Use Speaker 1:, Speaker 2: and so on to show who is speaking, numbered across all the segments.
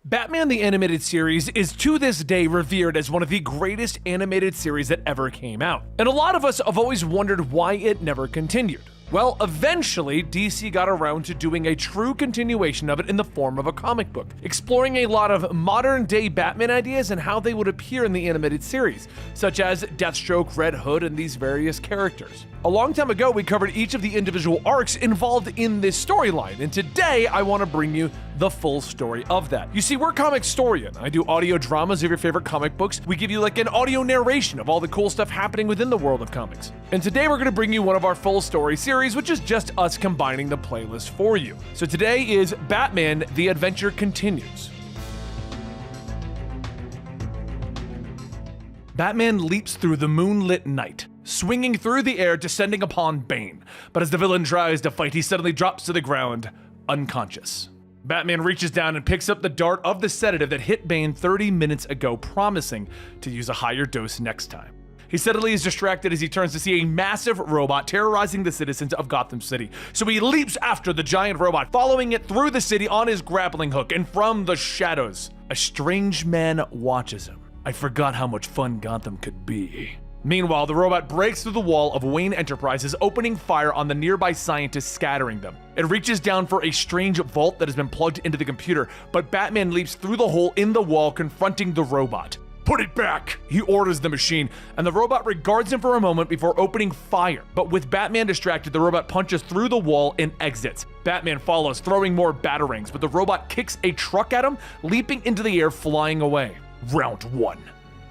Speaker 1: Batman the Animated Series is to this day revered as one of the greatest animated series that ever came out, and a lot of us have always wondered why it never continued. Well, eventually, DC got around to doing a true continuation of it in the form of a comic book, exploring a lot of modern-day Batman ideas and how they would appear in the animated series, such as Deathstroke, Red Hood, and these various characters. A long time ago, we covered each of the individual arcs involved in this storyline, and today I want to bring you the full story of that. You see, we're Comicstorian. I do audio dramas of your favorite comic books. We give you like an audio narration of all the cool stuff happening within the world of comics. And today we're going to bring you one of our full story series, which is just us combining the playlist for you. So today is Batman: The Adventure Continues. Batman leaps through the moonlit night, swinging through the air, descending upon Bane. But as the villain tries to fight, he suddenly drops to the ground, unconscious. Batman reaches down and picks up the dart of the sedative that hit Bane 30 minutes ago, promising to use a higher dose next time. He suddenly is distracted as he turns to see a massive robot terrorizing the citizens of Gotham City. So he leaps after the giant robot, following it through the city on his grappling hook, and from the shadows, a strange man watches him. I forgot how much fun Gotham could be. Meanwhile, the robot breaks through the wall of Wayne Enterprises, opening fire on the nearby scientists, scattering them. It reaches down for a strange vault that has been plugged into the computer, but Batman leaps through the hole in the wall, confronting the robot. Put it back, he orders the machine, and the robot regards him for a moment before opening fire. But with Batman distracted, the robot punches through the wall and exits. Batman follows, throwing more batarangs, but the robot kicks a truck at him, leaping into the air, flying away. Round one,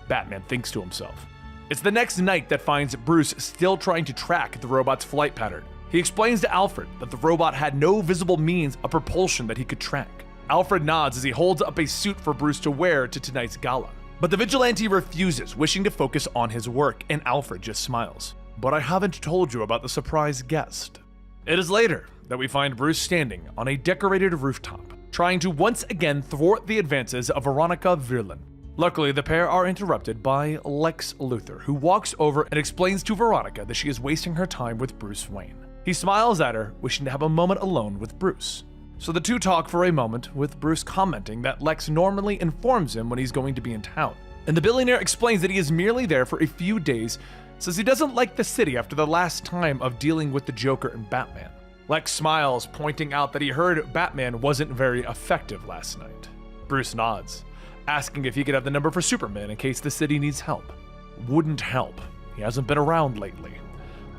Speaker 1: Batman thinks to himself. It's the next night that finds Bruce still trying to track the robot's flight pattern. He explains to Alfred that the robot had no visible means of propulsion that he could track. Alfred nods as he holds up a suit for Bruce to wear to tonight's gala. But the vigilante refuses, wishing to focus on his work, and Alfred just smiles. But I haven't told you about the surprise guest. It is later that we find Bruce standing on a decorated rooftop, trying to once again thwart the advances of Veronica Virlin. Luckily, the pair are interrupted by Lex Luthor, who walks over and explains to Veronica that she is wasting her time with Bruce Wayne. He smiles at her, wishing to have a moment alone with Bruce. So the two talk for a moment, with Bruce commenting that Lex normally informs him when he's going to be in town. And the billionaire explains that he is merely there for a few days, says he doesn't like the city after the last time of dealing with the Joker and Batman. Lex smiles, pointing out that he heard Batman wasn't very effective last night. Bruce nods, asking if he could have the number for Superman in case the city needs help. Wouldn't help. He hasn't been around lately.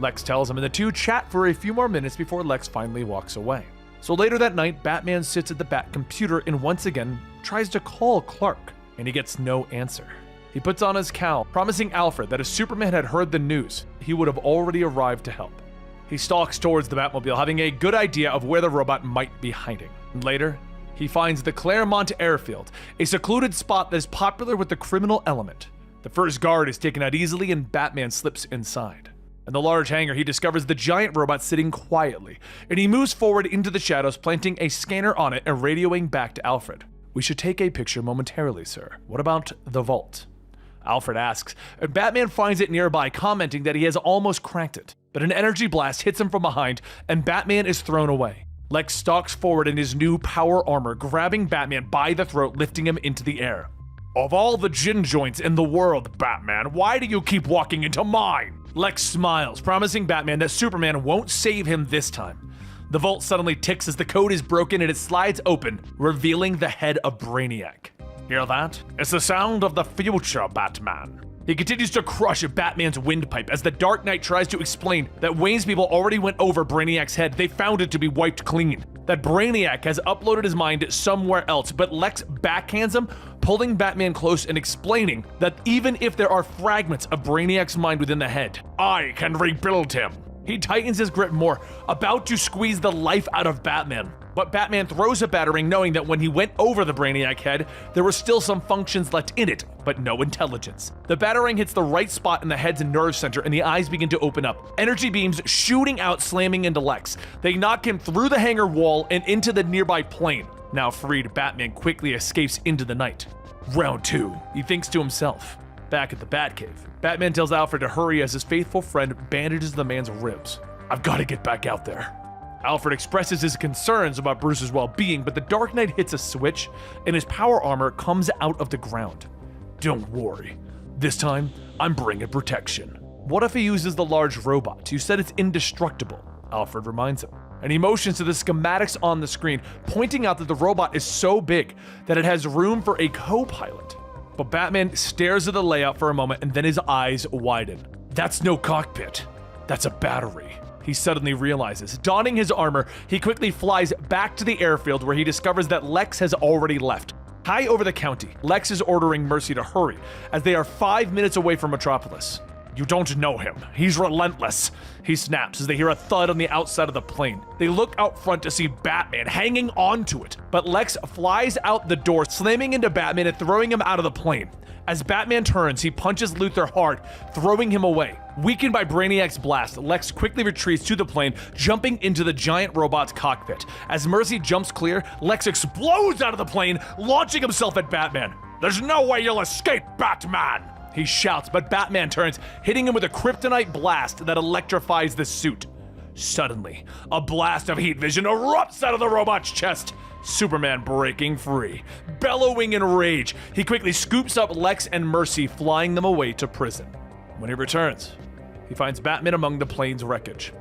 Speaker 1: Lex tells him, and the two chat for a few more minutes before Lex finally walks away. So later that night, Batman sits at the Bat computer and once again tries to call Clark, and he gets no answer. He puts on his cowl, promising Alfred that if Superman had heard the news, he would have already arrived to help. He stalks towards the Batmobile, having a good idea of where the robot might be hiding. And later, he finds the Claremont Airfield, a secluded spot that is popular with the criminal element. The first guard is taken out easily and Batman slips inside. In the large hangar, he discovers the giant robot sitting quietly, and he moves forward into the shadows, planting a scanner on it and radioing back to Alfred. We should take a picture momentarily, sir. What about the vault? Alfred asks, and Batman finds it nearby, commenting that he has almost cracked it. But an energy blast hits him from behind, and Batman is thrown away. Lex stalks forward in his new power armor, grabbing Batman by the throat, lifting him into the air. Of all the gin joints in the world, Batman, why do you keep walking into mine? Lex smiles, promising Batman that Superman won't save him this time. The vault suddenly ticks as the code is broken and it slides open, revealing the head of Brainiac. Hear that? It's the sound of the future, Batman. He continues to crush Batman's windpipe as the Dark Knight tries to explain that Wayne's people already went over Brainiac's head. They found it to be wiped clean. That Brainiac has uploaded his mind somewhere else, but Lex backhands him, pulling Batman close and explaining that even if there are fragments of Brainiac's mind within the head, I can rebuild him. He tightens his grip more, about to squeeze the life out of Batman. But Batman throws a batarang, knowing that when he went over the Brainiac head, there were still some functions left in it, but no intelligence. The batarang hits the right spot in the head's nerve center, and the eyes begin to open up. Energy beams shooting out, slamming into Lex. They knock him through the hangar wall and into the nearby plane. Now freed, Batman quickly escapes into the night. Round two, he thinks to himself. Back at the Batcave, Batman tells Alfred to hurry as his faithful friend bandages the man's ribs. I've got to get back out there. Alfred expresses his concerns about Bruce's well-being, but the Dark Knight hits a switch and his power armor comes out of the ground. Don't worry. This time, I'm bringing protection. What if he uses the large robot? You said it's indestructible, Alfred reminds him. And he motions to the schematics on the screen, pointing out that the robot is so big that it has room for a co-pilot. But Batman stares at the layout for a moment and then his eyes widen. That's no cockpit. That's a battery. He suddenly realizes. Donning his armor, he quickly flies back to the airfield where he discovers that Lex has already left. High over the county, Lex is ordering Mercy to hurry, as they are 5 minutes away from Metropolis. You don't know him. He's relentless, he snaps as they hear a thud on the outside of the plane. They look out front to see Batman hanging onto it, but Lex flies out the door, slamming into Batman and throwing him out of the plane. As Batman turns, he punches Luthor hard, throwing him away. Weakened by Brainiac's blast, Lex quickly retreats to the plane, jumping into the giant robot's cockpit. As Mercy jumps clear, Lex explodes out of the plane, launching himself at Batman. There's no way you'll escape, Batman! He shouts, but Batman turns, hitting him with a kryptonite blast that electrifies the suit. Suddenly, a blast of heat vision erupts out of the robot's chest. Superman breaking free. Bellowing in rage, he quickly scoops up Lex and Mercy, flying them away to prison. When he returns, he finds Batman among the plane's wreckage.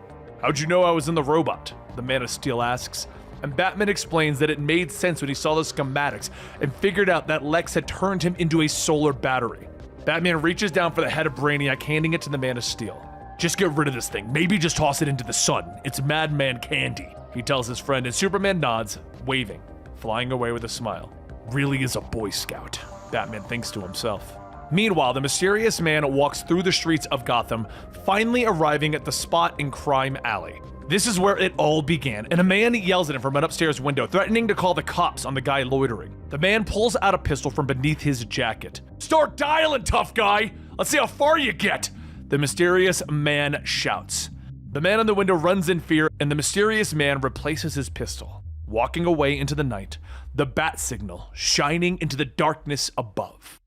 Speaker 1: How'd you know I was in the robot? The Man of Steel asks. And Batman explains that it made sense when he saw the schematics and figured out that Lex had turned him into a solar battery. Batman reaches down for the head of Brainiac, handing it to the Man of Steel. Just get rid of this thing. Maybe just toss it into the sun. It's Madman candy, he tells his friend, and Superman nods, waving, flying away with a smile. Really is a Boy Scout, Batman thinks to himself. Meanwhile, the mysterious man walks through the streets of Gotham, finally arriving at the spot in Crime Alley. This is where it all began, and a man yells at him from an upstairs window, threatening to call the cops on the guy loitering. The man pulls out a pistol from beneath his jacket. Start dialing, tough guy! Let's see how far you get! The mysterious man shouts. The man on the window runs in fear, and the mysterious man replaces his pistol, walking away into the night, the bat signal shining into the darkness above.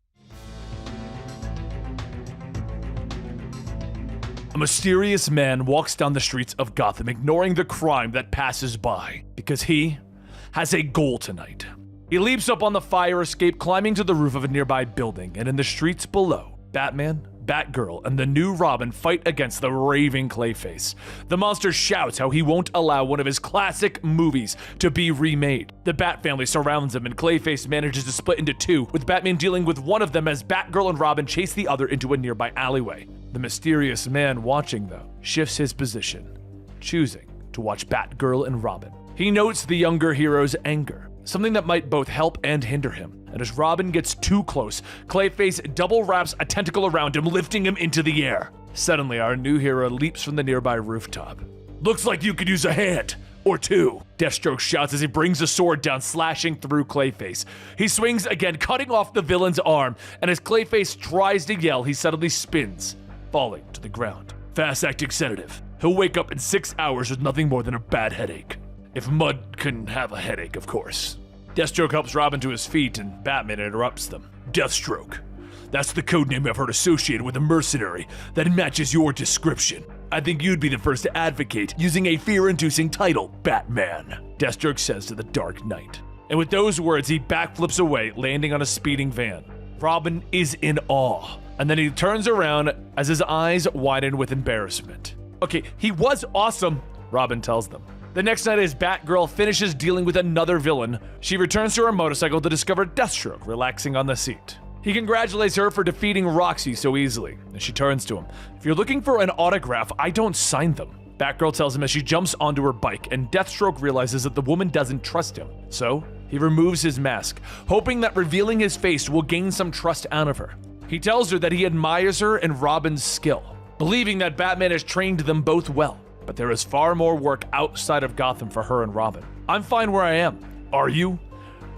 Speaker 1: A mysterious man walks down the streets of Gotham, ignoring the crime that passes by, because he has a goal tonight. He leaps up on the fire escape, climbing to the roof of a nearby building, and in the streets below, Batman, Batgirl, and the new Robin fight against the raving Clayface. The monster shouts how he won't allow one of his classic movies to be remade. The Bat family surrounds him, and Clayface manages to split into two, with Batman dealing with one of them as Batgirl and Robin chase the other into a nearby alleyway. The mysterious man watching, though, shifts his position, choosing to watch Batgirl and Robin. He notes the younger hero's anger, something that might both help and hinder him. And as Robin gets too close, Clayface double wraps a tentacle around him, lifting him into the air. Suddenly, our new hero leaps from the nearby rooftop. Looks like you could use a hand, or two, Deathstroke shouts as he brings a sword down, slashing through Clayface. He swings again, cutting off the villain's arm, and as Clayface tries to yell, he suddenly spins, falling to the ground. Fast-acting sedative. He'll wake up in 6 hours with nothing more than a bad headache. If Mud can have a headache, of course. Deathstroke helps Robin to his feet, and Batman interrupts them. Deathstroke. That's the codename I've heard associated with a mercenary that matches your description. I think you'd be the first to advocate using a fear-inducing title, Batman, Deathstroke says to the Dark Knight. And with those words, he backflips away, landing on a speeding van. Robin is in awe, and then he turns around as his eyes widen with embarrassment. Okay, he was awesome, Robin tells them. The next night, as Batgirl finishes dealing with another villain, she returns to her motorcycle to discover Deathstroke relaxing on the seat. He congratulates her for defeating Roxy so easily, and she turns to him. If you're looking for an autograph, I don't sign them. Batgirl tells him as she jumps onto her bike, and Deathstroke realizes that the woman doesn't trust him. So, he removes his mask, hoping that revealing his face will gain some trust out of her. He tells her that he admires her and Robin's skill, believing that Batman has trained them both well. But there is far more work outside of Gotham for her and Robin. I'm fine where I am. Are you?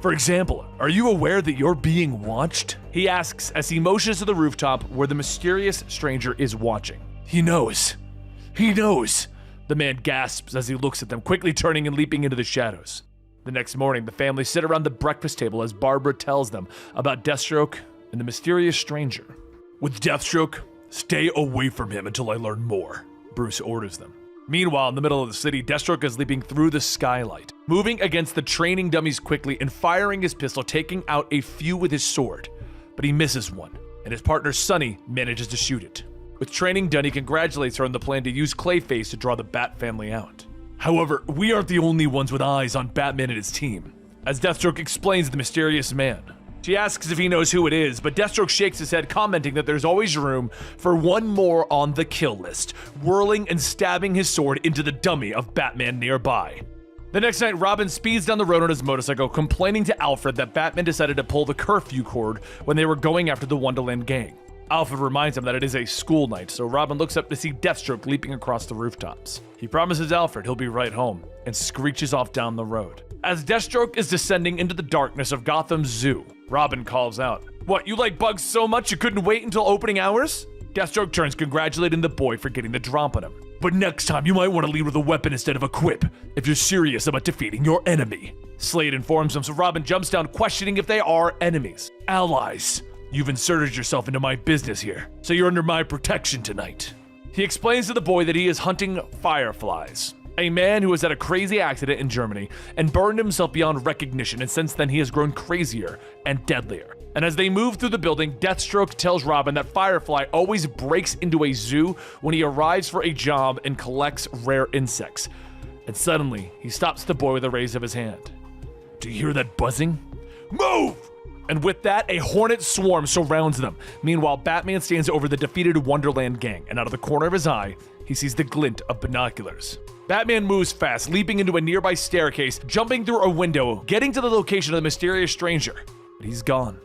Speaker 1: For example, are you aware that you're being watched? He asks as he motions to the rooftop where the mysterious stranger is watching. He knows. He knows. The man gasps as he looks at them, quickly turning and leaping into the shadows. The next morning, the family sit around the breakfast table as Barbara tells them about Deathstroke and the mysterious stranger. With Deathstroke, stay away from him until I learn more, Bruce orders them. Meanwhile, in the middle of the city, Deathstroke is leaping through the skylight, moving against the training dummies quickly and firing his pistol, taking out a few with his sword. But he misses one, and his partner Sonny manages to shoot it. With training done, he congratulates her on the plan to use Clayface to draw the Bat family out. However, we aren't the only ones with eyes on Batman and his team, as Deathstroke explains the mysterious man. She asks if he knows who it is, but Deathstroke shakes his head, commenting that there's always room for one more on the kill list, whirling and stabbing his sword into the dummy of Batman nearby. The next night, Robin speeds down the road on his motorcycle, complaining to Alfred that Batman decided to pull the curfew cord when they were going after the Wonderland gang. Alfred reminds him that it is a school night, so Robin looks up to see Deathstroke leaping across the rooftops. He promises Alfred he'll be right home, and screeches off down the road. As Deathstroke is descending into the darkness of Gotham's zoo, Robin calls out, "What, you like bugs so much you couldn't wait until opening hours?" Deathstroke turns, congratulating the boy for getting the drop on him. "But next time you might want to lead with a weapon instead of a quip, if you're serious about defeating your enemy." Slade informs him, so Robin jumps down, questioning if they are enemies. "Allies. You've inserted yourself into my business here, so you're under my protection tonight." He explains to the boy that he is hunting fireflies, a man who has had a crazy accident in Germany and burned himself beyond recognition, and since then he has grown crazier and deadlier. And as they move through the building, Deathstroke tells Robin that Firefly always breaks into a zoo when he arrives for a job and collects rare insects. And suddenly, he stops the boy with a raise of his hand. "Do you hear that buzzing? Move!" And with that, a hornet swarm surrounds them. Meanwhile, Batman stands over the defeated Wonderland gang, and out of the corner of his eye, he sees the glint of binoculars. Batman moves fast, leaping into a nearby staircase, jumping through a window, getting to the location of the mysterious stranger. But he's gone.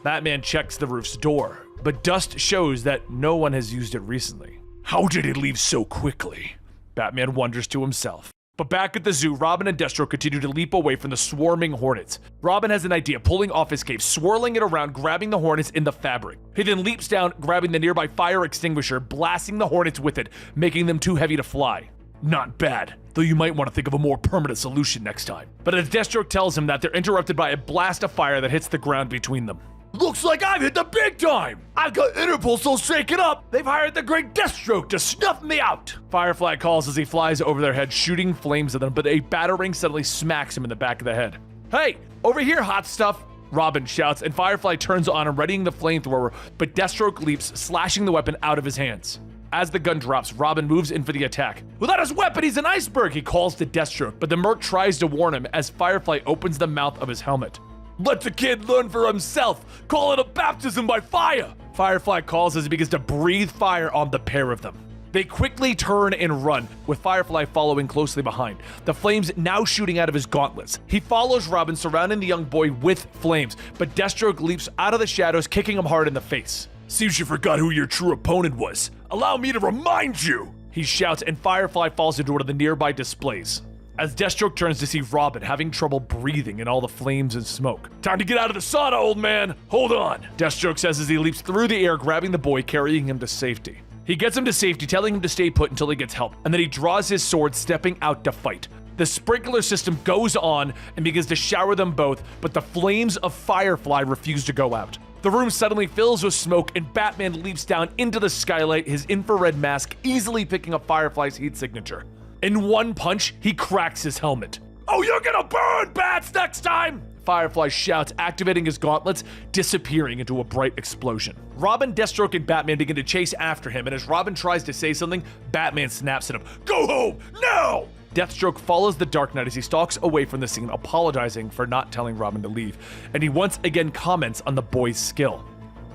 Speaker 1: Batman checks the roof's door, but dust shows that no one has used it recently. How did it leave so quickly? Batman wonders to himself. But back at the zoo, Robin and Deathstroke continue to leap away from the swarming hornets. Robin has an idea, pulling off his cape, swirling it around, grabbing the hornets in the fabric. He then leaps down, grabbing the nearby fire extinguisher, blasting the hornets with it, making them too heavy to fly. Not bad, though you might want to think of a more permanent solution next time. But as Deathstroke tells him that, they're interrupted by a blast of fire that hits the ground between them. Looks like I've hit the big time! I've got Interpol so shaken up, they've hired the great Deathstroke to snuff me out! Firefly calls as he flies over their head, shooting flames at them, but a battering suddenly smacks him in the back of the head. Hey, over here, hot stuff! Robin shouts, and Firefly turns on him, readying the flamethrower, but Deathstroke leaps, slashing the weapon out of his hands. As the gun drops, Robin moves in for the attack. Without his weapon, he's an iceberg, he calls to Deathstroke, but the merc tries to warn him as Firefly opens the mouth of his helmet. Let the kid learn for himself. Call it a baptism by fire. Firefly calls as he begins to breathe fire on the pair of them. They quickly turn and run, with Firefly following closely behind, the flames now shooting out of his gauntlets. He follows Robin, surrounding the young boy with flames, but Deathstroke leaps out of the shadows, kicking him hard in the face. Seems you forgot who your true opponent was. Allow me to remind you, he shouts, and Firefly falls into one of the nearby displays. As Deathstroke turns to see Robin having trouble breathing in all the flames and smoke. Time to get out of the sauna, old man! Hold on! Deathstroke says as he leaps through the air, grabbing the boy, carrying him to safety. He gets him to safety, telling him to stay put until he gets help, and then he draws his sword, stepping out to fight. The sprinkler system goes on and begins to shower them both, but the flames of Firefly refuse to go out. The room suddenly fills with smoke, and Batman leaps down into the skylight, his infrared mask easily picking up Firefly's heat signature. In one punch, he cracks his helmet. Oh, you're gonna burn, bats, next time! Firefly shouts, activating his gauntlets, disappearing into a bright explosion. Robin, Deathstroke, and Batman begin to chase after him, and as Robin tries to say something, Batman snaps at him. Go home, now! Deathstroke follows the Dark Knight as he stalks away from the scene, apologizing for not telling Robin to leave, and he once again comments on the boy's skill.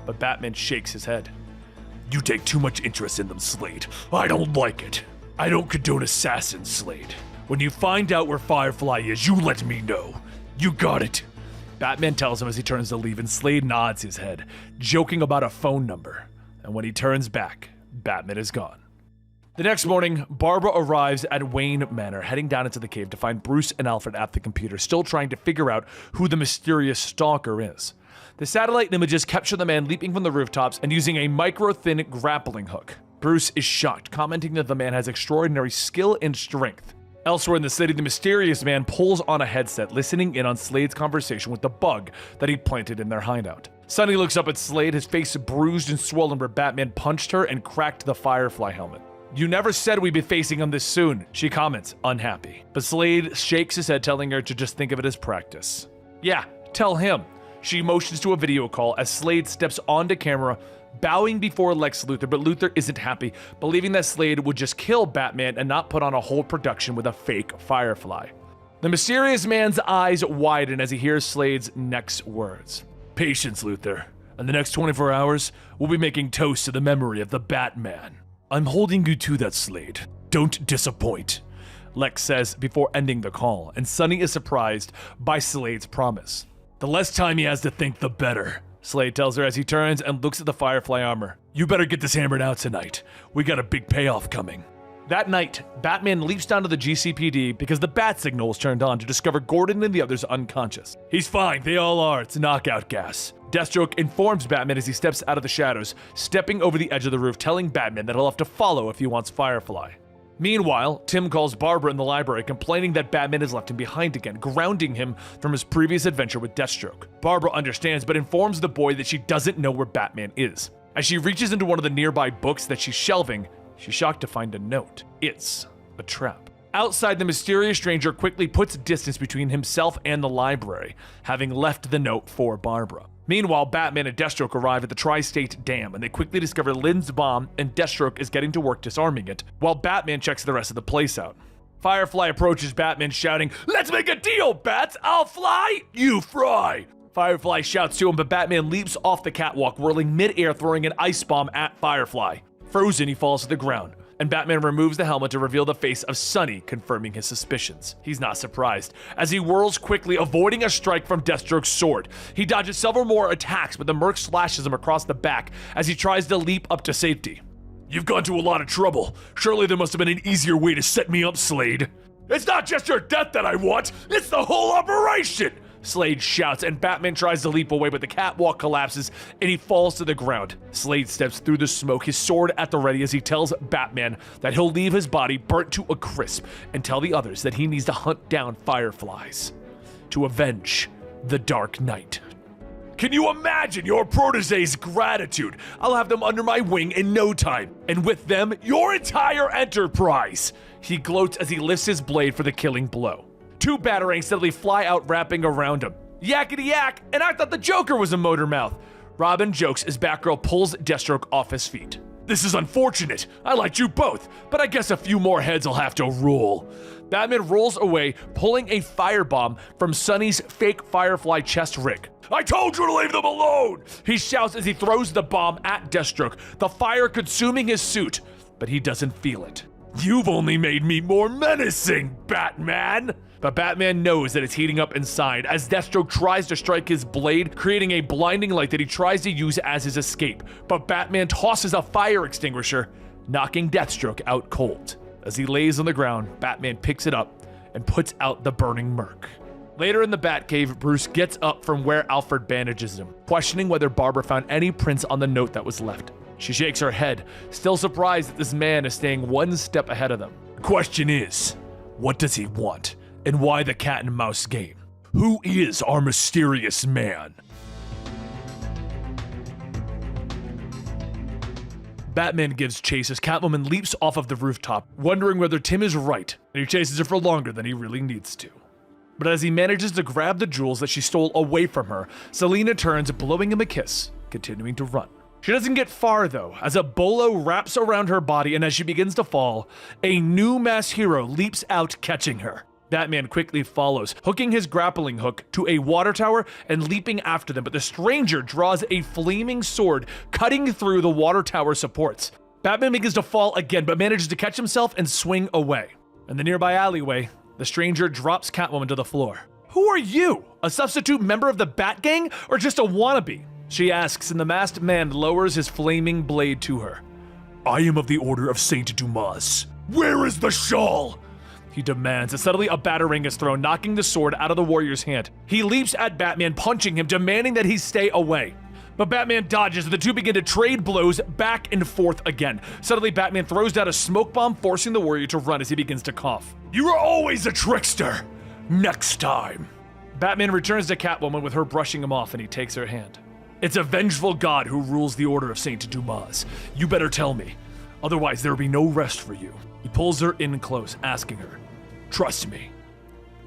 Speaker 1: But Batman shakes his head. You take too much interest in them, Slade. I don't like it. I don't condone assassins, Slade. When you find out where Firefly is, you let me know. You got it. Batman tells him as he turns to leave, and Slade nods his head, joking about a phone number. And when he turns back, Batman is gone. The next morning, Barbara arrives at Wayne Manor, heading down into the cave to find Bruce and Alfred at the computer, still trying to figure out who the mysterious stalker is. The satellite images capture the man leaping from the rooftops and using a micro-thin grappling hook. Bruce is shocked, commenting that the man has extraordinary skill and strength. Elsewhere in the city, the mysterious man pulls on a headset, listening in on Slade's conversation with the bug that he'd planted in their hideout. Sonny looks up at Slade, his face bruised and swollen where Batman punched her and cracked the Firefly helmet. You never said we'd be facing him this soon, she comments, unhappy. But Slade shakes his head, telling her to just think of it as practice. Yeah, tell him. She motions to a video call as Slade steps onto camera, bowing before Lex Luthor, but Luthor isn't happy, believing that Slade would just kill Batman and not put on a whole production with a fake Firefly. The mysterious man's eyes widen as he hears Slade's next words. Patience, Luthor. In the next 24 hours, we'll be making toast to the memory of the Batman. I'm holding you to that, Slade. Don't disappoint, Lex says before ending the call, and Sonny is surprised by Slade's promise. The less time he has to think, the better, Slade tells her as he turns and looks at the Firefly armor. You better get this hammered out tonight. We got a big payoff coming. That night, Batman leaps down to the GCPD because the bat signal is turned on to discover Gordon and the others unconscious. He's fine, they all are, it's knockout gas. Deathstroke informs Batman as he steps out of the shadows, stepping over the edge of the roof, telling Batman that he'll have to follow if he wants Firefly. Meanwhile, Tim calls Barbara in the library, complaining that Batman has left him behind again, grounding him from his previous adventure with Deathstroke. Barbara understands, but informs the boy that she doesn't know where Batman is. As she reaches into one of the nearby books that she's shelving, she's shocked to find a note. It's a trap. Outside, the mysterious stranger quickly puts distance between himself and the library, having left the note for Barbara. Meanwhile, Batman and Deathstroke arrive at the Tri-State Dam, and they quickly discover Lynn's bomb, and Deathstroke is getting to work disarming it, while Batman checks the rest of the place out. Firefly approaches Batman, shouting, "Let's make a deal, Bats! I'll fly, you fry!" Firefly shouts to him, but Batman leaps off the catwalk, whirling mid-air, throwing an ice bomb at Firefly. Frozen, he falls to the ground, and Batman removes the helmet to reveal the face of Sonny, confirming his suspicions. He's not surprised, as he whirls quickly, avoiding a strike from Deathstroke's sword. He dodges several more attacks, but the Merc slashes him across the back as he tries to leap up to safety. You've gone to a lot of trouble. Surely there must have been an easier way to set me up, Slade. It's not just your death that I want, it's the whole operation! Slade shouts, and Batman tries to leap away, but the catwalk collapses and he falls to the ground. Slade steps through the smoke, his sword at the ready, as he tells Batman that he'll leave his body burnt to a crisp and tell the others that he needs to hunt down Fireflies to avenge the Dark Knight. Can you imagine your protege's gratitude? I'll have them under my wing in no time, and with them, your entire enterprise. He gloats as he lifts his blade for the killing blow. Two batarangs suddenly fly out, wrapping around him. Yakety yak, and I thought the Joker was a motor mouth. Robin jokes as Batgirl pulls Deathstroke off his feet. This is unfortunate. I liked you both, but I guess a few more heads will have to rule. Batman rolls away, pulling a firebomb from Sonny's fake Firefly chest rig. I told you to leave them alone! He shouts as he throws the bomb at Deathstroke, the fire consuming his suit, but he doesn't feel it. You've only made me more menacing, Batman! But Batman knows that it's heating up inside as Deathstroke tries to strike his blade, creating a blinding light that he tries to use as his escape. But Batman tosses a fire extinguisher, knocking Deathstroke out cold. As he lays on the ground, Batman picks it up and puts out the burning Merc. Later in the Batcave, Bruce gets up from where Alfred bandages him, questioning whether Barbara found any prints on the note that was left. She shakes her head, still surprised that this man is staying one step ahead of them. The question is, what does he want? And why the cat and mouse game? Who is our mysterious man? Batman gives chase as Catwoman leaps off of the rooftop, wondering whether Tim is right, and he chases her for longer than he really needs to. But as he manages to grab the jewels that she stole away from her, Selina turns, blowing him a kiss, continuing to run. She doesn't get far though, as a bolo wraps around her body, and as she begins to fall, a new mass hero leaps out, catching her. Batman quickly follows, hooking his grappling hook to a water tower and leaping after them, but the stranger draws a flaming sword, cutting through the water tower supports. Batman begins to fall again, but manages to catch himself and swing away. In the nearby alleyway, the stranger drops Catwoman to the floor. Who are you? A substitute member of the Bat Gang, or just a wannabe? She asks, and the masked man lowers his flaming blade to her. I am of the Order of Saint Dumas. Where is the shawl? He demands, and suddenly a batarang is thrown, knocking the sword out of the warrior's hand. He leaps at Batman, punching him, demanding that he stay away. But Batman dodges, and the two begin to trade blows back and forth again. Suddenly, Batman throws down a smoke bomb, forcing the warrior to run as he begins to cough. You are always a trickster! Next time! Batman returns to Catwoman with her brushing him off, and he takes her hand. It's a vengeful god who rules the Order of Saint Dumas. You better tell me, Otherwise, there will be no rest for you. He pulls her in close, asking her, "Trust me."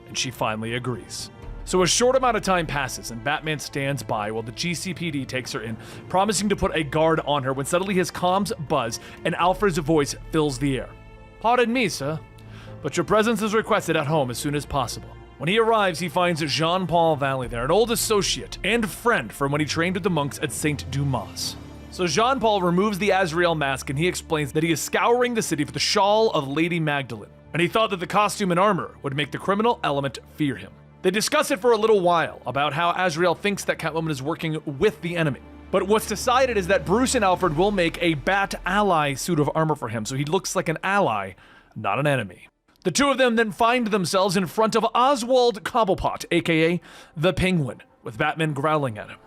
Speaker 1: And she finally agrees. So a short amount of time passes, and Batman stands by while the GCPD takes her in, promising to put a guard on her when suddenly his comms buzz and Alfred's voice fills the air. "Pardon me, sir, but your presence is requested at home as soon as possible." When he arrives, he finds Jean-Paul Valley there, an old associate and friend from when he trained with the monks at St. Dumas. So Jean-Paul removes the Azrael mask and he explains that he is scouring the city for the shawl of Lady Magdalene, and he thought that the costume and armor would make the criminal element fear him. They discuss it for a little while about how Azrael thinks that Catwoman is working with the enemy. But what's decided is that Bruce and Alfred will make a Bat ally suit of armor for him, so he looks like an ally, not an enemy. The two of them then find themselves in front of Oswald Cobblepot, aka the Penguin, with Batman growling at him.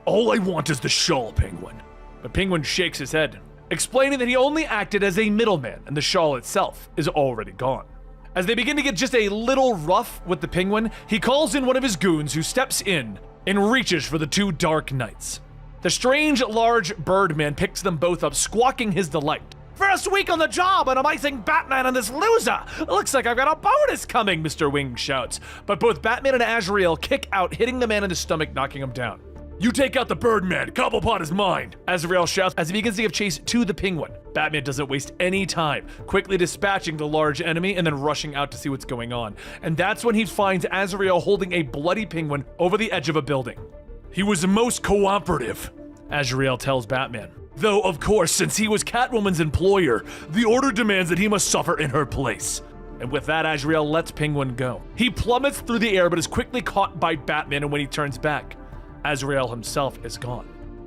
Speaker 1: "All I want is the shawl, Penguin." But Penguin shakes his head, explaining that he only acted as a middleman and the shawl itself is already gone. As they begin to get just a little rough with the Penguin, he calls in one of his goons who steps in and reaches for the two Dark Knights. The strange, large Birdman picks them both up, squawking his delight. "First week on the job and I'm icing Batman and this loser! Looks like I've got a bonus coming," Mr. Wing shouts. But both Batman and Azrael kick out, hitting the man in the stomach, knocking him down. "You take out the Birdman, Cobblepot is mine," Azrael shouts as he begins to give chase to the Penguin. Batman doesn't waste any time, quickly dispatching the large enemy and then rushing out to see what's going on. And that's when he finds Azrael holding a bloody Penguin over the edge of a building. "He was most cooperative," Azrael tells Batman. "Though, of course, since he was Catwoman's employer, the order demands that he must suffer in her place." And with that, Azrael lets Penguin go. He plummets through the air but is quickly caught by Batman, and when he turns back, Azrael himself is gone.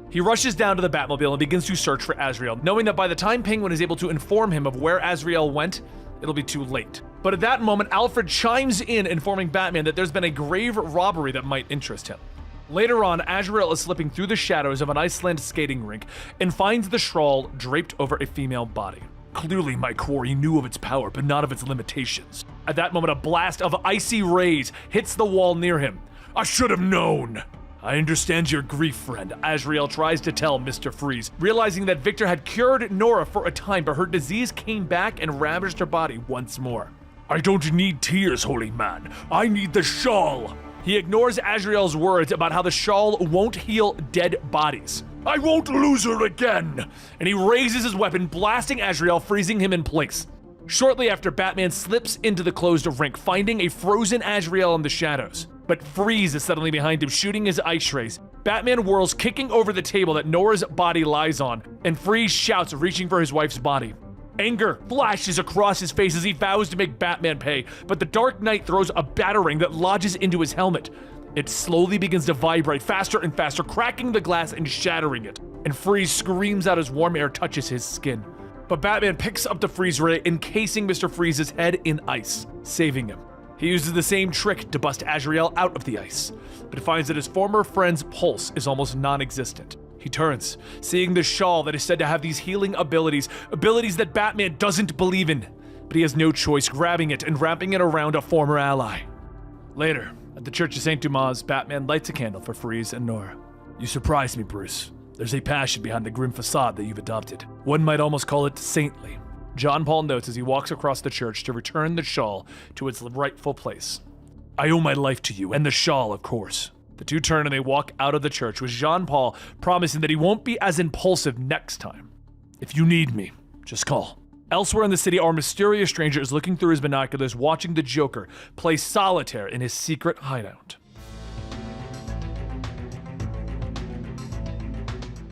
Speaker 1: He rushes down to the Batmobile and begins to search for Azrael, knowing that by the time Penguin is able to inform him of where Azrael went, it'll be too late. But at that moment, Alfred chimes in, informing Batman that there's been a grave robbery that might interest him. Later on, Azrael is slipping through the shadows of an Iceland skating rink and finds the shawl draped over a female body. Clearly, my quarry knew of its power, but not of its limitations. At that moment, a blast of icy rays hits the wall near him. "I should have known." "I understand your grief, friend," Azrael tries to tell Mr. Freeze, realizing that Victor had cured Nora for a time, but her disease came back and ravaged her body once more. "I don't need tears, holy man. I need the shawl." He ignores Azrael's words about how the shawl won't heal dead bodies. "I won't lose her again!" And he raises his weapon, blasting Azrael, freezing him in place. Shortly after, Batman slips into the closed rink, finding a frozen Azrael in the shadows. But Freeze is suddenly behind him, shooting his ice rays. Batman whirls, kicking over the table that Nora's body lies on, and Freeze shouts, reaching for his wife's body. Anger flashes across his face as he vows to make Batman pay, but the Dark Knight throws a batarang that lodges into his helmet. It slowly begins to vibrate faster and faster, cracking the glass and shattering it, and Freeze screams out as warm air touches his skin. But Batman picks up the freeze ray, encasing Mr. Freeze's head in ice, saving him. He uses the same trick to bust Azrael out of the ice, but finds that his former friend's pulse is almost non-existent. He turns, seeing the shawl that is said to have these healing abilities that Batman doesn't believe in, but he has no choice, grabbing it and wrapping it around a former ally. Later, at the Church of St. Dumas, Batman lights a candle for Freeze and Nora. "You surprise me, Bruce. There's a passion behind the grim facade that you've adopted. One might almost call it saintly." Jean-Paul notes as he walks across the church to return the shawl to its rightful place. "I owe my life to you, and the shawl, of course." The two turn and they walk out of the church, with Jean-Paul promising that he won't be as impulsive next time. "If you need me, just call." Elsewhere in the city, our mysterious stranger is looking through his binoculars, watching the Joker play solitaire in his secret hideout.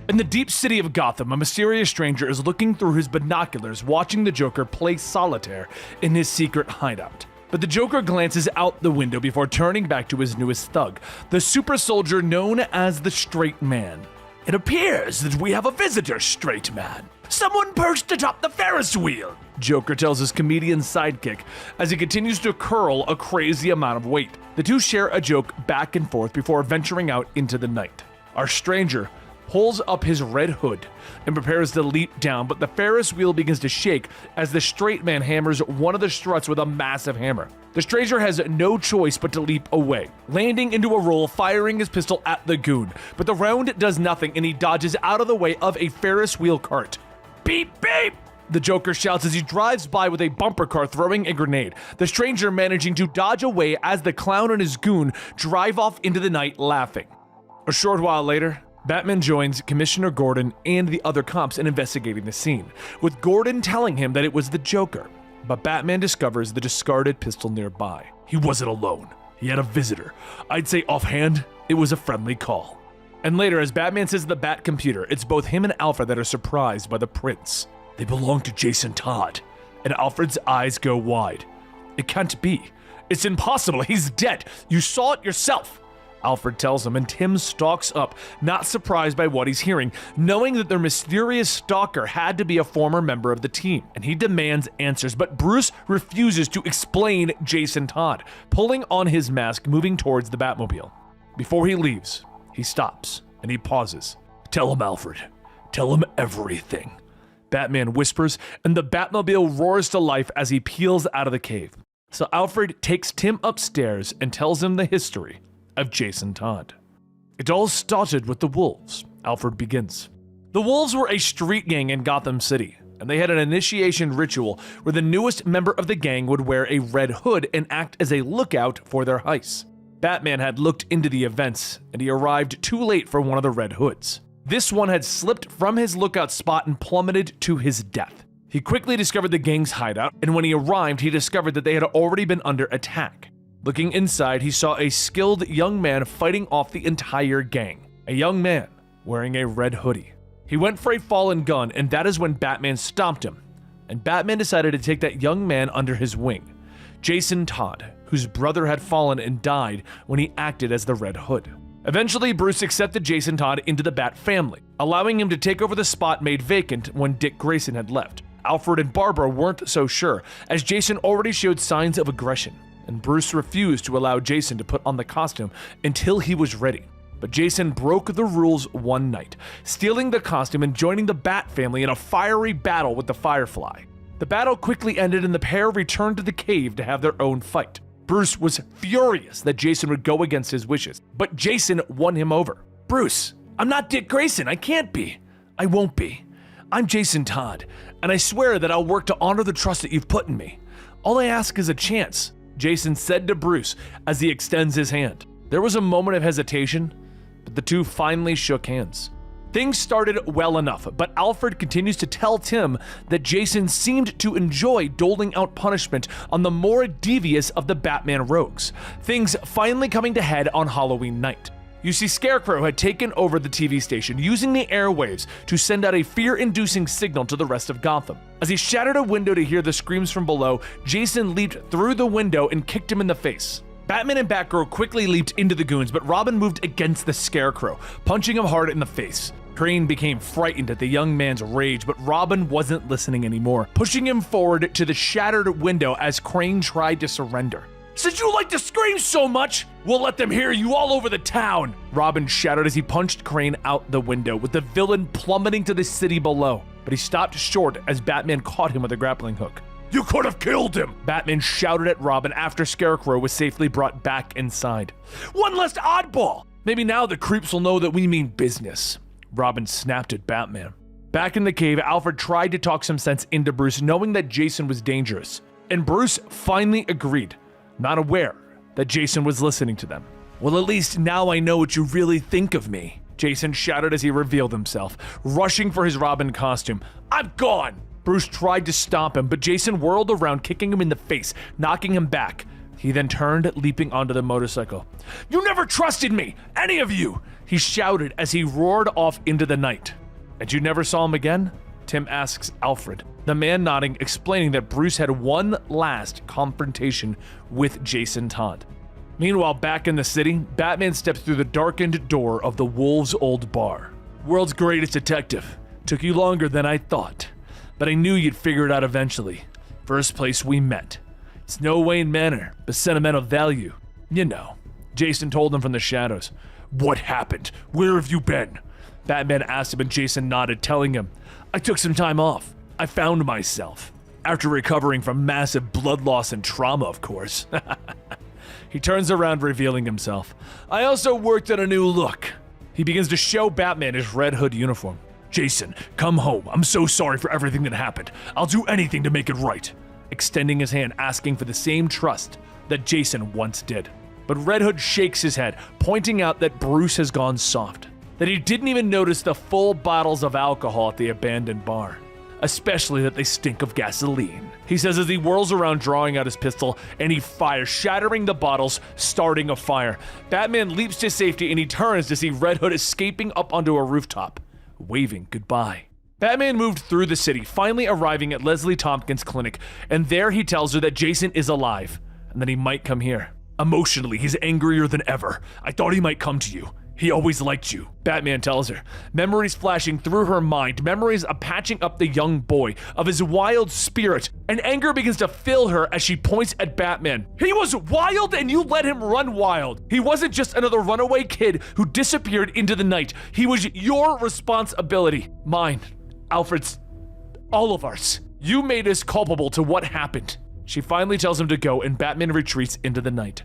Speaker 1: In the deep city of Gotham, a mysterious stranger is looking through his binoculars, watching the Joker play solitaire in his secret hideout. But the Joker glances out the window before turning back to his newest thug, the super soldier known as the Straight Man. "It appears that we have a visitor, Straight Man. Someone perched atop the Ferris wheel," Joker tells his comedian sidekick as he continues to curl a crazy amount of weight. The two share a joke back and forth before venturing out into the night. Our stranger pulls up his red hood and prepares to leap down, but the Ferris wheel begins to shake as the Straight Man hammers one of the struts with a massive hammer. The stranger has no choice but to leap away, landing into a roll, firing his pistol at the goon, but the round does nothing and he dodges out of the way of a Ferris wheel cart. "Beep beep!" The Joker shouts as he drives by with a bumper car throwing a grenade, the stranger managing to dodge away as the clown and his goon drive off into the night laughing. A short while later, Batman joins Commissioner Gordon and the other cops in investigating the scene, with Gordon telling him that it was the Joker. But Batman discovers the discarded pistol nearby. He wasn't alone. He had a visitor. I'd say offhand, it was a friendly call. And later, as Batman says to the Bat computer, it's both him and Alfred that are surprised by the prints. They belong to Jason Todd. And Alfred's eyes go wide. It can't be. It's impossible. He's dead. You saw it yourself. Alfred tells him, and Tim stalks up, not surprised by what he's hearing, knowing that their mysterious stalker had to be a former member of the team, and he demands answers, but Bruce refuses to explain Jason Todd, pulling on his mask, moving towards the Batmobile. Before he leaves, he stops, and he pauses. Tell him, Alfred. Tell him everything. Batman whispers, and the Batmobile roars to life as he peels out of the cave. So Alfred takes Tim upstairs and tells him the history of Jason Todd. It all started with the Wolves, Alfred begins. The Wolves were a street gang in Gotham City, and they had an initiation ritual where the newest member of the gang would wear a red hood and act as a lookout for their heists. Batman had looked into the events, and he arrived too late for one of the red hoods. This one had slipped from his lookout spot and plummeted to his death. He quickly discovered the gang's hideout, and when he arrived, he discovered that they had already been under attack. Looking inside, he saw a skilled young man fighting off the entire gang. A young man wearing a red hoodie. He went for a fallen gun, and that is when Batman stopped him. And Batman decided to take that young man under his wing. Jason Todd, whose brother had fallen and died when he acted as the Red Hood. Eventually, Bruce accepted Jason Todd into the Bat family, allowing him to take over the spot made vacant when Dick Grayson had left. Alfred and Barbara weren't so sure, as Jason already showed signs of aggression, and Bruce refused to allow Jason to put on the costume until he was ready. But Jason broke the rules one night, stealing the costume and joining the Bat family in a fiery battle with the Firefly. The battle quickly ended and the pair returned to the cave to have their own fight. Bruce was furious that Jason would go against his wishes, but Jason won him over. Bruce, I'm not Dick Grayson. I can't be. I won't be. I'm Jason Todd, and I swear that I'll work to honor the trust that you've put in me. All I ask is a chance, Jason said to Bruce as he extends his hand. There was a moment of hesitation, but the two finally shook hands. Things started well enough, but Alfred continues to tell Tim that Jason seemed to enjoy doling out punishment on the more devious of the Batman rogues, things finally coming to head on Halloween night. You see, Scarecrow had taken over the TV station, using the airwaves to send out a fear-inducing signal to the rest of Gotham. As he shattered a window to hear the screams from below, Jason leaped through the window and kicked him in the face. Batman and Batgirl quickly leaped into the goons, but Robin moved against the Scarecrow, punching him hard in the face. Crane became frightened at the young man's rage, but Robin wasn't listening anymore, pushing him forward to the shattered window as Crane tried to surrender. Since you like to scream so much, we'll let them hear you all over the town, Robin shouted as he punched Crane out the window, with the villain plummeting to the city below. But he stopped short as Batman caught him with a grappling hook. You could have killed him, Batman shouted at Robin after Scarecrow was safely brought back inside. One less oddball! Maybe now the creeps will know that we mean business, Robin snapped at Batman. Back in the cave, Alfred tried to talk some sense into Bruce, knowing that Jason was dangerous. And Bruce finally agreed, not aware that Jason was listening to them. Well, at least now I know what you really think of me, Jason shouted as he revealed himself, rushing for his Robin costume. I'm gone! Bruce tried to stop him, but Jason whirled around, kicking him in the face, knocking him back. He then turned, leaping onto the motorcycle. You never trusted me, any of you, he shouted as he roared off into the night. And you never saw him again? Tim asks Alfred, the man nodding, explaining that Bruce had one last confrontation with Jason Todd. Meanwhile, back in the city, Batman steps through the darkened door of the Wolves' old bar. World's greatest detective. Took you longer than I thought, but I knew you'd figure it out eventually. First place we met. It's no Wayne Manor, but sentimental value. You know, Jason told him from the shadows. What happened? Where have you been? Batman asked him and Jason nodded, telling him, I took some time off. I found myself. After recovering from massive blood loss and trauma, of course. He turns around, revealing himself. I also worked on a new look. He begins to show Batman his Red Hood uniform. Jason, come home. I'm so sorry for everything that happened. I'll do anything to make it right. Extending his hand, asking for the same trust that Jason once did. But Red Hood shakes his head, pointing out that Bruce has gone soft, that he didn't even notice the full bottles of alcohol at the abandoned bar, especially that they stink of gasoline. He says as he whirls around, drawing out his pistol, and he fires, shattering the bottles, starting a fire. Batman leaps to safety and he turns to see Red Hood escaping up onto a rooftop, waving goodbye. Batman moved through the city, finally arriving at Leslie Tompkins' clinic, and there he tells her that Jason is alive, and that he might come here. Emotionally, he's angrier than ever. I thought he might come to you. He always liked you, Batman tells her. Memories flashing through her mind, memories of patching up the young boy, of his wild spirit, and anger begins to fill her as she points at Batman. He was wild and you let him run wild. He wasn't just another runaway kid who disappeared into the night. He was your responsibility. Mine. Alfred's. All of ours. You made us culpable to what happened. She finally tells him to go and Batman retreats into the night.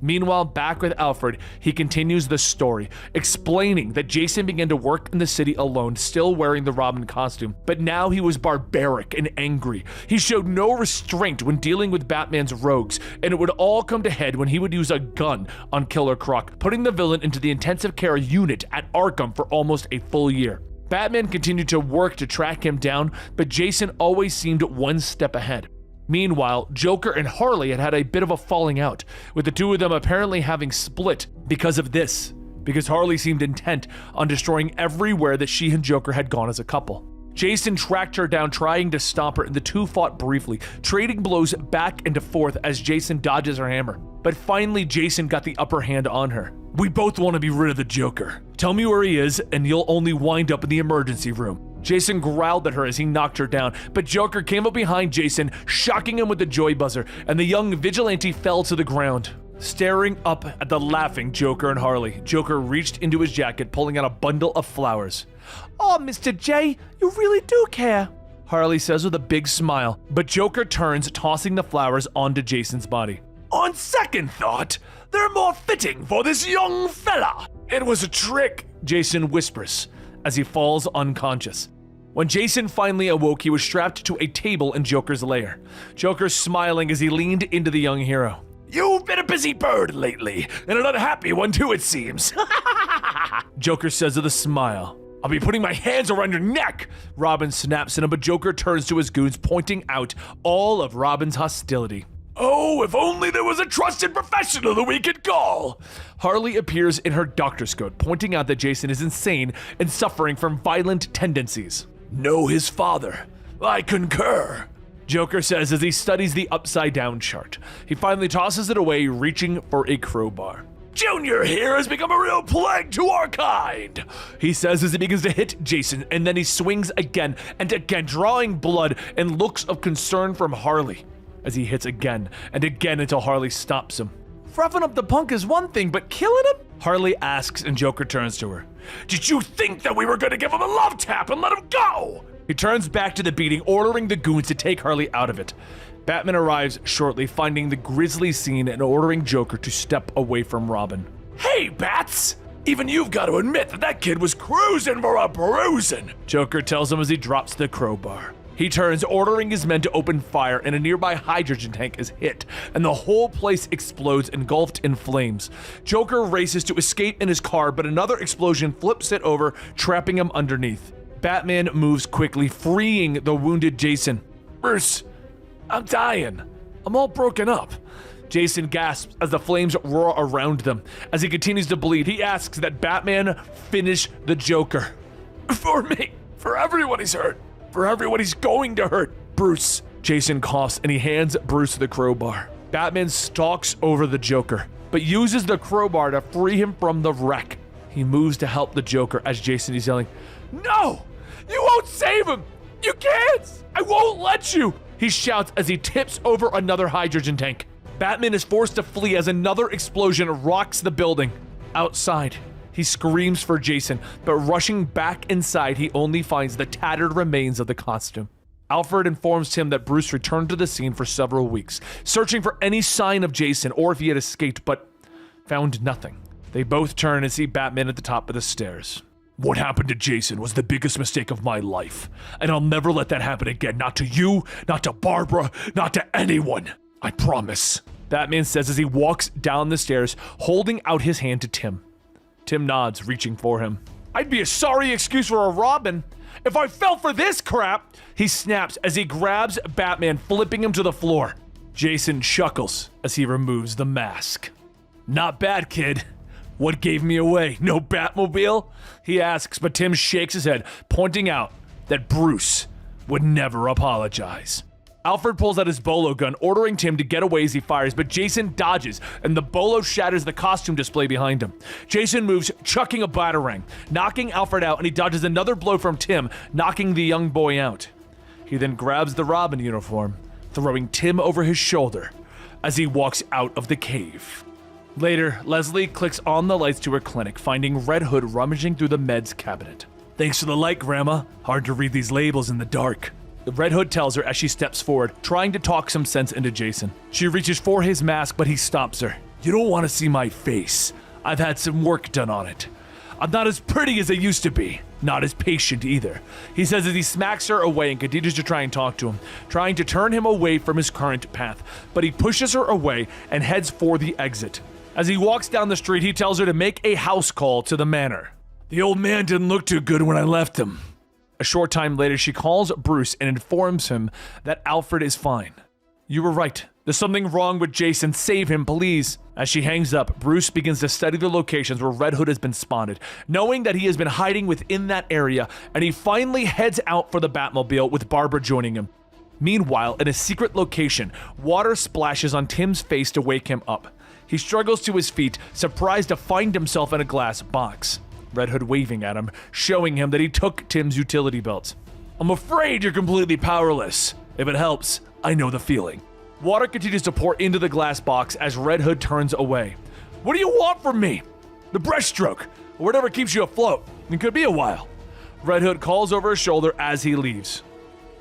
Speaker 1: Meanwhile, back with Alfred, he continues the story, explaining that Jason began to work in the city alone, still wearing the Robin costume, but now he was barbaric and angry. He showed no restraint when dealing with Batman's rogues, and it would all come to head when he would use a gun on Killer Croc, putting the villain into the intensive care unit at Arkham for almost a full year. Batman continued to work to track him down, but Jason always seemed one step ahead. Meanwhile, Joker and Harley had a bit of a falling out, with the two of them apparently having split because of this, because Harley seemed intent on destroying everywhere that she and Joker had gone as a couple. Jason tracked her down, trying to stop her, and the two fought briefly, trading blows back and forth as Jason dodges her hammer. But finally, Jason got the upper hand on her. We both want to be rid of the Joker. Tell me where he is, and you'll only wind up in the emergency room. Jason growled at her as he knocked her down, but Joker came up behind Jason, shocking him with the joy buzzer, and the young vigilante fell to the ground. Staring up at the laughing Joker and Harley, Joker reached into his jacket, pulling out a bundle of flowers. Oh, Mr. J, you really do care, Harley says with a big smile, but Joker turns, tossing the flowers onto Jason's body. On second thought, they're more fitting for this young fella. It was a trick, Jason whispers as he falls unconscious. When Jason finally awoke, he was strapped to a table in Joker's lair. Joker smiling as he leaned into the young hero. You've been a busy bird lately, and an unhappy one too, it seems. Joker says with a smile. I'll be putting my hands around your neck, Robin snaps at him, but Joker turns to his goons, pointing out all of Robin's hostility. Oh, if only there was a trusted professional that we could call! Harley appears in her doctor's coat, pointing out that Jason is insane and suffering from violent tendencies. Know his father. I concur, Joker says as he studies the upside-down chart. He finally tosses it away, reaching for a crowbar. Junior here has become a real plague to our kind, he says as he begins to hit Jason, and then he swings again and again, drawing blood and looks of concern from Harley as he hits again and again until Harley stops him. Roughing up the punk is one thing, but killing him? Harley asks, and Joker turns to her. Did you think that we were going to give him a love tap and let him go? He turns back to the beating, ordering the goons to take Harley out of it. Batman arrives shortly, finding the grisly scene and ordering Joker to step away from Robin. Hey, Bats! Even you've got to admit that kid was cruising for a bruising, Joker tells him as he drops the crowbar. He turns, ordering his men to open fire, and a nearby hydrogen tank is hit, and the whole place explodes, engulfed in flames. Joker races to escape in his car, but another explosion flips it over, trapping him underneath. Batman moves quickly, freeing the wounded Jason. Bruce, I'm dying. I'm all broken up. Jason gasps as the flames roar around them. As he continues to bleed, he asks that Batman finish the Joker. For me, for everyone he's hurt. For everyone he's going to hurt, Bruce. Jason coughs and he hands Bruce the crowbar. Batman stalks over the Joker, but uses the crowbar to free him from the wreck. He moves to help the Joker as Jason is yelling, No! You won't save him! You can't! I won't let you! He shouts as he tips over another hydrogen tank. Batman is forced to flee as another explosion rocks the building. Outside, he screams for Jason, but rushing back inside, he only finds the tattered remains of the costume. Alfred informs him that Bruce returned to the scene for several weeks, searching for any sign of Jason or if he had escaped, but found nothing. They both turn and see Batman at the top of the stairs. What happened to Jason was the biggest mistake of my life, and I'll never let that happen again. Not to you, not to Barbara, not to anyone. I promise. Batman says as he walks down the stairs, holding out his hand to Tim. Tim nods, reaching for him. I'd be a sorry excuse for a Robin if I fell for this crap. He snaps as he grabs Batman, flipping him to the floor. Jason chuckles as he removes the mask. Not bad, kid. What gave me away? No Batmobile? He asks, but Tim shakes his head, pointing out that Bruce would never apologize. Alfred pulls out his bolo gun, ordering Tim to get away as he fires, but Jason dodges, and the bolo shatters the costume display behind him. Jason moves, chucking a batarang, knocking Alfred out, and he dodges another blow from Tim, knocking the young boy out. He then grabs the Robin uniform, throwing Tim over his shoulder as he walks out of the cave. Later, Leslie clicks on the lights to her clinic, finding Red Hood rummaging through the meds cabinet. Thanks for the light, Grandma. Hard to read these labels in the dark. Red Hood tells her as she steps forward, trying to talk some sense into Jason. She reaches for his mask, but he stops her. You don't want to see my face. I've had some work done on it. I'm not as pretty as I used to be. Not as patient either. He says as he smacks her away and continues to try and talk to him, trying to turn him away from his current path, but he pushes her away and heads for the exit. As he walks down the street, he tells her to make a house call to the manor. The old man didn't look too good when I left him. A short time later, she calls Bruce and informs him that Alfred is fine. You were right. There's something wrong with Jason. Save him, please. As she hangs up, Bruce begins to study the locations where Red Hood has been spotted, knowing that he has been hiding within that area, and he finally heads out for the Batmobile with Barbara joining him. Meanwhile, in a secret location, water splashes on Tim's face to wake him up. He struggles to his feet, surprised to find himself in a glass box. Red Hood waving at him, showing him that he took Tim's utility belt. I'm afraid you're completely powerless. If it helps, I know the feeling. Water continues to pour into the glass box as Red Hood turns away. What do you want from me? The breaststroke, or whatever keeps you afloat. It could be a while. Red Hood calls over his shoulder as he leaves.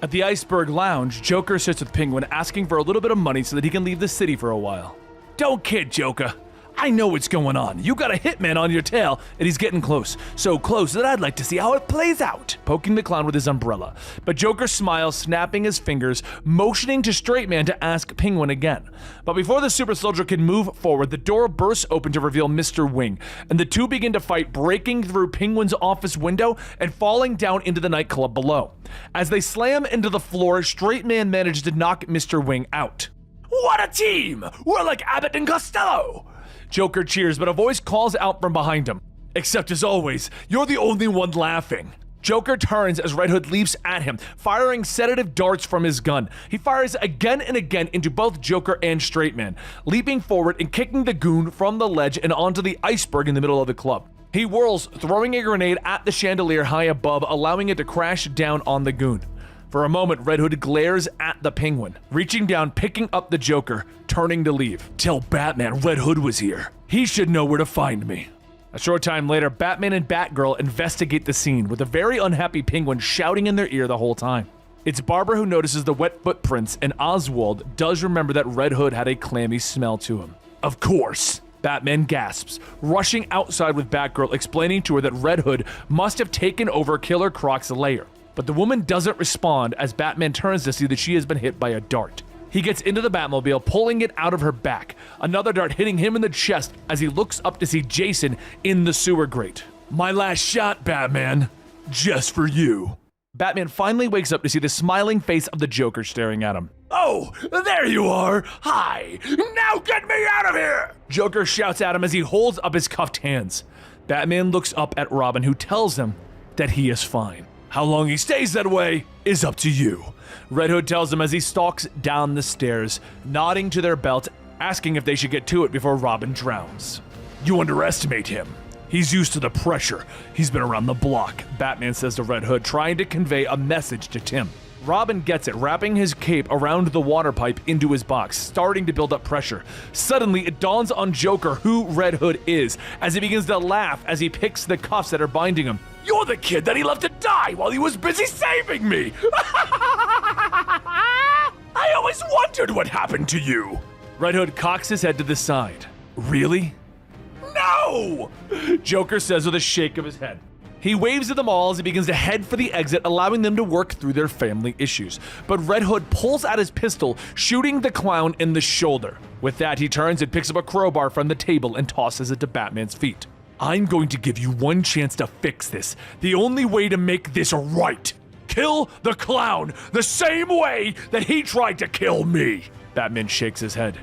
Speaker 1: At the Iceberg Lounge, Joker sits with Penguin, asking for a little bit of money so that he can leave the city for a while. Don't kid, Joker. I know what's going on. You got a hitman on your tail, and he's getting close. So close that I'd like to see how it plays out. Poking the clown with his umbrella. But Joker smiles, snapping his fingers, motioning to Straight Man to ask Penguin again. But before the super soldier can move forward, the door bursts open to reveal Mr. Wing, and the two begin to fight, breaking through Penguin's office window and falling down into the nightclub below. As they slam into the floor, Straight Man manages to knock Mr. Wing out. What a team! We're like Abbott and Costello! Joker cheers, but a voice calls out from behind him. Except as always, you're the only one laughing. Joker turns as Red Hood leaps at him, firing sedative darts from his gun. He fires again and again into both Joker and Straight Man, leaping forward and kicking the goon from the ledge and onto the iceberg in the middle of the club. He whirls, throwing a grenade at the chandelier high above, allowing it to crash down on the goon. For a moment, Red Hood glares at the Penguin, reaching down, picking up the Joker, turning to leave. Tell Batman Red Hood was here. He should know where to find me. A short time later, Batman and Batgirl investigate the scene, with a very unhappy Penguin shouting in their ear the whole time. It's Barbara who notices the wet footprints, and Oswald does remember that Red Hood had a clammy smell to him. Of course. Batman gasps, rushing outside with Batgirl, explaining to her that Red Hood must have taken over Killer Croc's lair. But the woman doesn't respond as Batman turns to see that she has been hit by a dart. He gets into the Batmobile, pulling it out of her back, another dart hitting him in the chest as he looks up to see Jason in the sewer grate. My last shot, Batman. Just for you. Batman finally wakes up to see the smiling face of the Joker staring at him. Oh, there you are. Hi. Now get me out of here. Joker shouts at him as he holds up his cuffed hands. Batman looks up at Robin, who tells him that he is fine. How long he stays that way is up to you. Red Hood tells him as he stalks down the stairs, nodding to their belt, asking if they should get to it before Robin drowns. You underestimate him. He's used to the pressure. He's been around the block, Batman says to Red Hood, trying to convey a message to Tim. Robin gets it, wrapping his cape around the water pipe into his box, starting to build up pressure. Suddenly, it dawns on Joker who Red Hood is, as he begins to laugh as he picks the cuffs that are binding him. You're the kid that he left to die while he was busy saving me! I always wondered what happened to you! Red Hood cocks his head to the side. Really? No! Joker says with a shake of his head. He waves at them all as he begins to head for the exit, allowing them to work through their family issues. But Red Hood pulls out his pistol, shooting the clown in the shoulder. With that, he turns and picks up a crowbar from the table and tosses it to Batman's feet. I'm going to give you one chance to fix this. The only way to make this right. Kill the clown the same way that he tried to kill me. Batman shakes his head.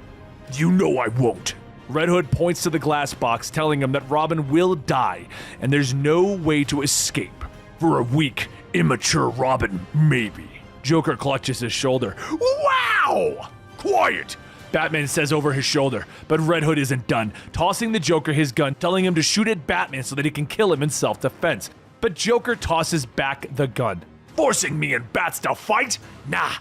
Speaker 1: You know I won't. Red Hood points to the glass box, telling him that Robin will die, and there's no way to escape. For a weak, immature Robin, maybe. Joker clutches his shoulder. Wow! Quiet! Batman says over his shoulder, but Red Hood isn't done, tossing the Joker his gun, telling him to shoot at Batman so that he can kill him in self-defense. But Joker tosses back the gun. Forcing me and Bats to fight? Nah,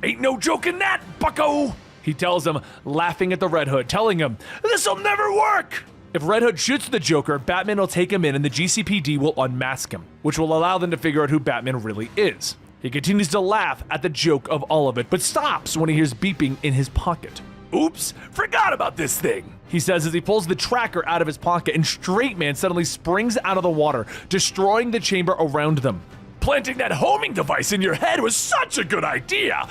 Speaker 1: ain't no joke in that, bucko! He tells him, laughing at the Red Hood, telling him, this'll never work! If Red Hood shoots the Joker, Batman will take him in and the GCPD will unmask him, which will allow them to figure out who Batman really is. He continues to laugh at the joke of all of it, but stops when he hears beeping in his pocket. Oops, forgot about this thing, he says as he pulls the tracker out of his pocket, and Straight Man suddenly springs out of the water, destroying the chamber around them. Planting that homing device in your head was such a good idea!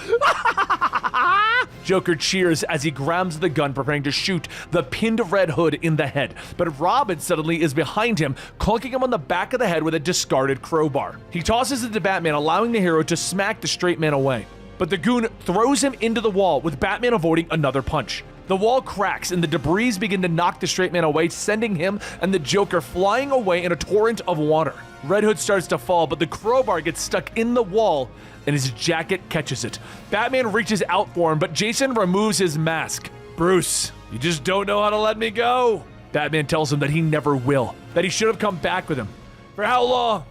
Speaker 1: Joker cheers as he grabs the gun, preparing to shoot the pinned Red Hood in the head, but Robin suddenly is behind him, clunking him on the back of the head with a discarded crowbar. He tosses it to Batman, allowing the hero to smack the Straight Man away. But the goon throws him into the wall, with Batman avoiding another punch. The wall cracks and the debris begin to knock the Straight Man away, sending him and the Joker flying away in a torrent of water. Red Hood starts to fall, but the crowbar gets stuck in the wall and his jacket catches it. Batman reaches out for him, but Jason removes his mask. Bruce, you just don't know how to let me go. Batman tells him that he never will, that he should have come back with him. For how long?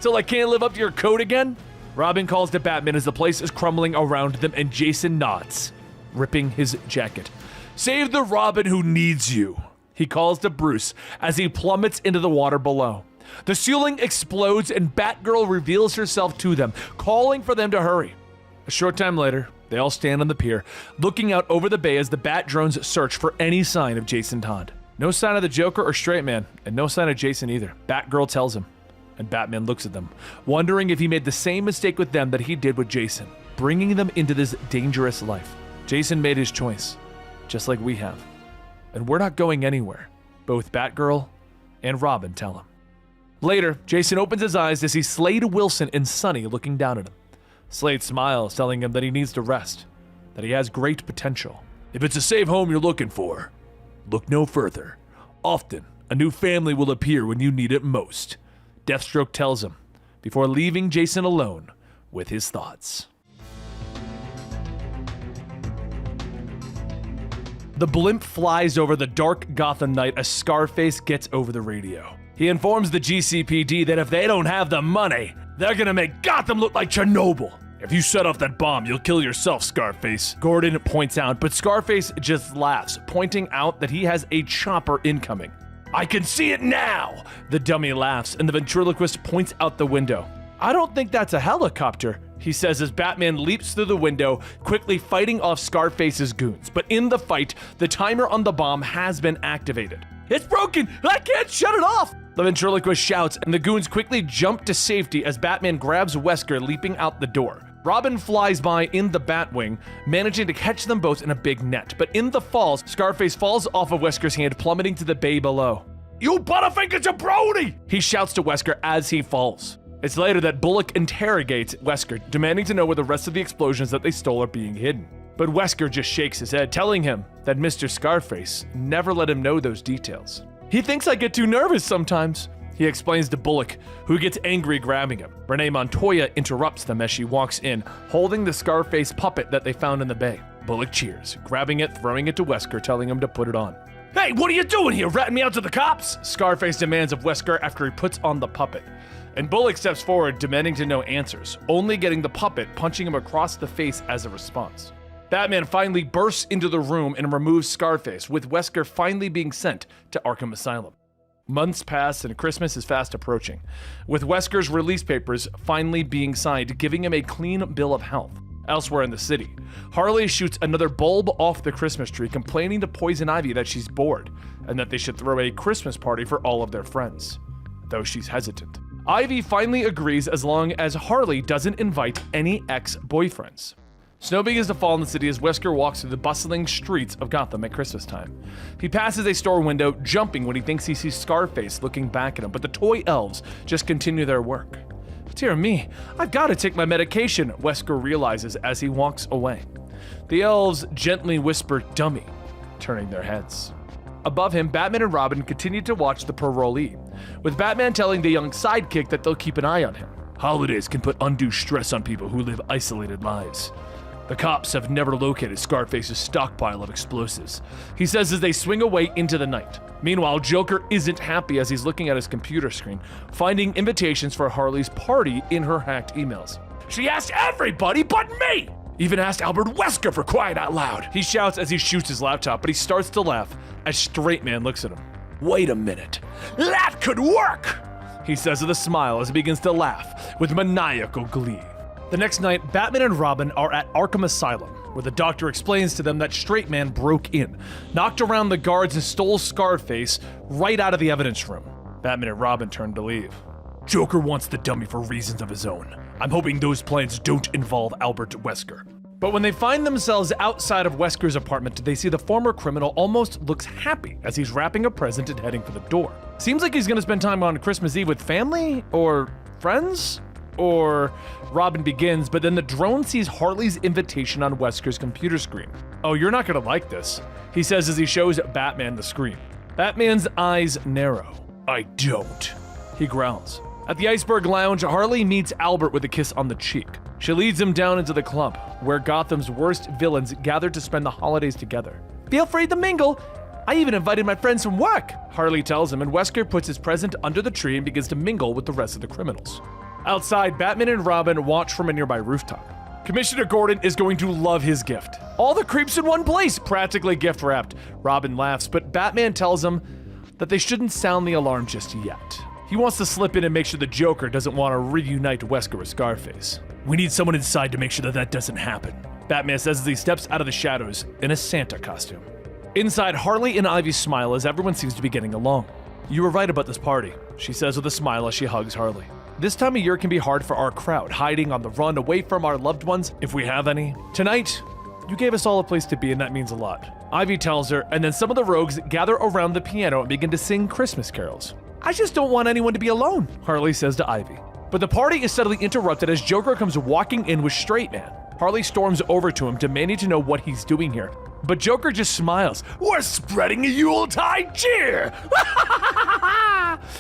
Speaker 1: Till I can't live up to your code again? Robin calls to Batman as the place is crumbling around them, and Jason nods, ripping his jacket. Save the Robin who needs you, he calls to Bruce as he plummets into the water below. The ceiling explodes and Batgirl reveals herself to them, calling for them to hurry. A short time later, they all stand on the pier, looking out over the bay as the Bat drones search for any sign of Jason Todd. No sign of the Joker or Straight Man, and no sign of Jason either. Batgirl tells him, and Batman looks at them, wondering if he made the same mistake with them that he did with Jason, bringing them into this dangerous life. Jason made his choice, just like we have. And we're not going anywhere, both Batgirl and Robin tell him. Later, Jason opens his eyes to see Slade Wilson and Sonny looking down at him. Slade smiles, telling him that he needs to rest, that he has great potential. If it's a safe home you're looking for, look no further. Often, a new family will appear when you need it most. Deathstroke tells him, before leaving Jason alone with his thoughts. The blimp flies over the dark Gotham night as Scarface gets over the radio. He informs the GCPD that if they don't have the money, they're gonna make Gotham look like Chernobyl. If you set off that bomb, you'll kill yourself, Scarface, Gordon points out, but Scarface just laughs, pointing out that he has a chopper incoming. I can see it now! The dummy laughs, and the ventriloquist points out the window. I don't think that's a helicopter, he says as Batman leaps through the window, quickly fighting off Scarface's goons. But in the fight, the timer on the bomb has been activated. It's broken! I can't shut it off! The ventriloquist shouts, and the goons quickly jump to safety as Batman grabs Wesker, leaping out the door. Robin flies by in the Batwing, managing to catch them both in a big net. But in the falls, Scarface falls off of Wesker's hand, plummeting to the bay below. You butterfinger jabroni! He shouts to Wesker as he falls. It's later that Bullock interrogates Wesker, demanding to know where the rest of the explosions that they stole are being hidden. But Wesker just shakes his head, telling him that Mr. Scarface never let him know those details. He thinks I get too nervous sometimes, he explains to Bullock, who gets angry grabbing him. Renee Montoya interrupts them as she walks in, holding the Scarface puppet that they found in the bay. Bullock cheers, grabbing it, throwing it to Wesker, telling him to put it on. Hey, what are you doing here, ratting me out to the cops? Scarface demands of Wesker after he puts on the puppet. And Bullock steps forward, demanding to know answers, only getting the puppet punching him across the face as a response. Batman finally bursts into the room and removes Scarface, with Wesker finally being sent to Arkham Asylum. Months pass and Christmas is fast approaching, with Wesker's release papers finally being signed, giving him a clean bill of health. Elsewhere in the city, Harley shoots another bulb off the Christmas tree, complaining to Poison Ivy that she's bored, and that they should throw a Christmas party for all of their friends, though she's hesitant. Ivy finally agrees as long as Harley doesn't invite any ex-boyfriends. Snow begins to fall in the city as Wesker walks through the bustling streets of Gotham at Christmas time. He passes a store window, jumping when he thinks he sees Scarface looking back at him, but the toy elves just continue their work. Dear me, I've got to take my medication, Wesker realizes as he walks away. The elves gently whisper, "Dummy," turning their heads. Above him, Batman and Robin continue to watch the parolee, with Batman telling the young sidekick that they'll keep an eye on him. Holidays can put undue stress on people who live isolated lives. The cops have never located Scarface's stockpile of explosives, he says as they swing away into the night. Meanwhile, Joker isn't happy as he's looking at his computer screen, finding invitations for Harley's party in her hacked emails. She asked everybody but me! Even asked Albert Wesker for crying out loud, he shouts as he shoots his laptop, but he starts to laugh as Straight Man looks at him. Wait a minute, that could work! He says with a smile as he begins to laugh with maniacal glee. The next night, Batman and Robin are at Arkham Asylum, where the doctor explains to them that Straight Man broke in, knocked around the guards and stole Scarface right out of the evidence room. Batman and Robin turn to leave. Joker wants the dummy for reasons of his own. I'm hoping those plans don't involve Albert Wesker. But when they find themselves outside of Wesker's apartment, they see the former criminal almost looks happy as he's wrapping a present and heading for the door. Seems like he's gonna spend time on Christmas Eve with family or friends? Or Robin begins, but then the drone sees Harley's invitation on Wesker's computer screen. Oh, you're not gonna like this, he says as he shows Batman the screen. Batman's eyes narrow. I don't, he growls. At the Iceberg Lounge, Harley meets Albert with a kiss on the cheek. She leads him down into the club, where Gotham's worst villains gather to spend the holidays together. Feel free to mingle. I even invited my friends from work, Harley tells him, and Wesker puts his present under the tree and begins to mingle with the rest of the criminals. Outside, Batman and Robin watch from a nearby rooftop. Commissioner Gordon is going to love his gift. All the creeps in one place, practically gift wrapped. Robin laughs, but Batman tells him that they shouldn't sound the alarm just yet. He wants to slip in and make sure the Joker doesn't want to reunite Wesker with Scarface. We need someone inside to make sure that that doesn't happen, Batman says as he steps out of the shadows in a Santa costume. Inside, Harley and Ivy smile as everyone seems to be getting along. You were right about this party, she says with a smile as she hugs Harley. This time of year can be hard for our crowd, hiding on the run away from our loved ones, if we have any. Tonight, you gave us all a place to be, and that means a lot. Ivy tells her, and then some of the rogues gather around the piano and begin to sing Christmas carols. I just don't want anyone to be alone, Harley says to Ivy. But the party is suddenly interrupted as Joker comes walking in with Straight Man. Harley storms over to him, demanding to know what he's doing here. But Joker just smiles. We're spreading a Yuletide cheer!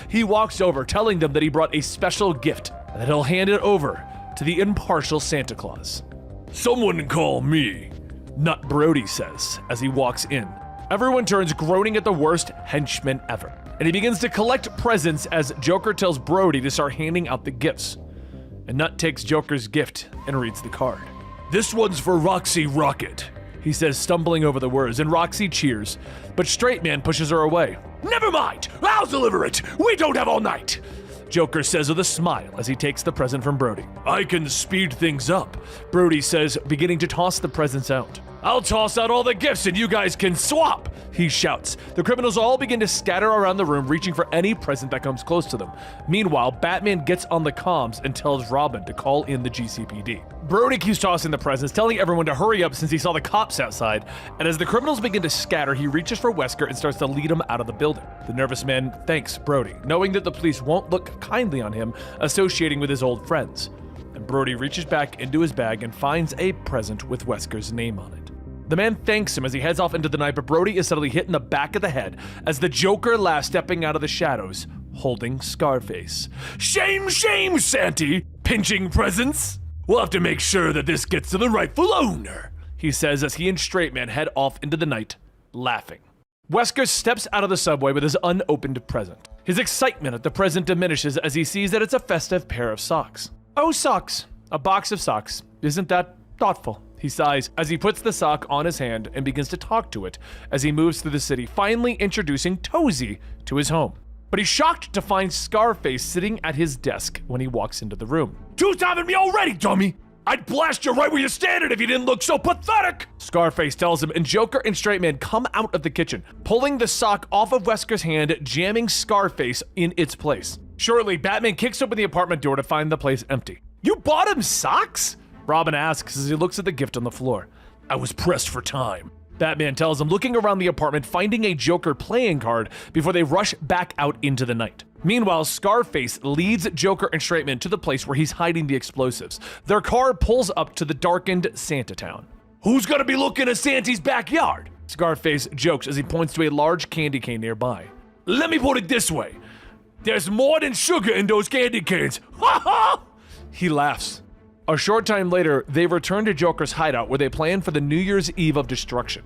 Speaker 1: He walks over, telling them that he brought a special gift and that he'll hand it over to the impartial Santa Claus. Someone call me, Nut Brody says as he walks in. Everyone turns, groaning at the worst henchman ever. And he begins to collect presents as Joker tells Brody to start handing out the gifts. And Nut takes Joker's gift and reads the card. This one's for Roxy Rocket, he says, stumbling over the words, and Roxy cheers, but Straight Man pushes her away. Never mind, I'll deliver it. We don't have all night, Joker says with a smile as he takes the present from Brody. I can speed things up, Brody says, beginning to toss the presents out. I'll toss out all the gifts and you guys can swap, he shouts. The criminals all begin to scatter around the room, reaching for any present that comes close to them. Meanwhile, Batman gets on the comms and tells Robin to call in the GCPD. Brody keeps tossing the presents, telling everyone to hurry up since he saw the cops outside, and as the criminals begin to scatter, he reaches for Wesker and starts to lead him out of the building. The nervous man thanks Brody, knowing that the police won't look kindly on him associating with his old friends. And Brody reaches back into his bag and finds a present with Wesker's name on it. The man thanks him as he heads off into the night, but Brody is suddenly hit in the back of the head as the Joker laughs, stepping out of the shadows, holding Scarface. Shame, shame, Santy! Pinching presents? We'll have to make sure that this gets to the rightful owner, he says as he and Straight Man head off into the night, laughing. Wesker steps out of the subway with his unopened present. His excitement at the present diminishes as he sees that it's a festive pair of socks. Oh, socks. A box of socks. Isn't that thoughtful? He sighs as he puts the sock on his hand and begins to talk to it as he moves through the city, finally introducing Tozy to his home. But he's shocked to find Scarface sitting at his desk when he walks into the room. Two-timing me already, dummy! I'd blast you right where you're standing if you didn't look so pathetic! Scarface tells him, and Joker and Straight Man come out of the kitchen, pulling the sock off of Wesker's hand, jamming Scarface in its place. Shortly, Batman kicks open the apartment door to find the place empty. "You bought him socks?" Robin asks as he looks at the gift on the floor. "I was pressed for time," Batman tells him, looking around the apartment, finding a Joker playing card before they rush back out into the night. Meanwhile, Scarface leads Joker and Straight Man to the place where he's hiding the explosives. Their car pulls up to the darkened Santa town. "Who's gonna be looking at Santa's backyard?" Scarface jokes as he points to a large candy cane nearby. "Let me put it this way. There's more than sugar in those candy canes. Ha ha!" He laughs. A short time later, they return to Joker's hideout where they plan for the New Year's Eve of destruction.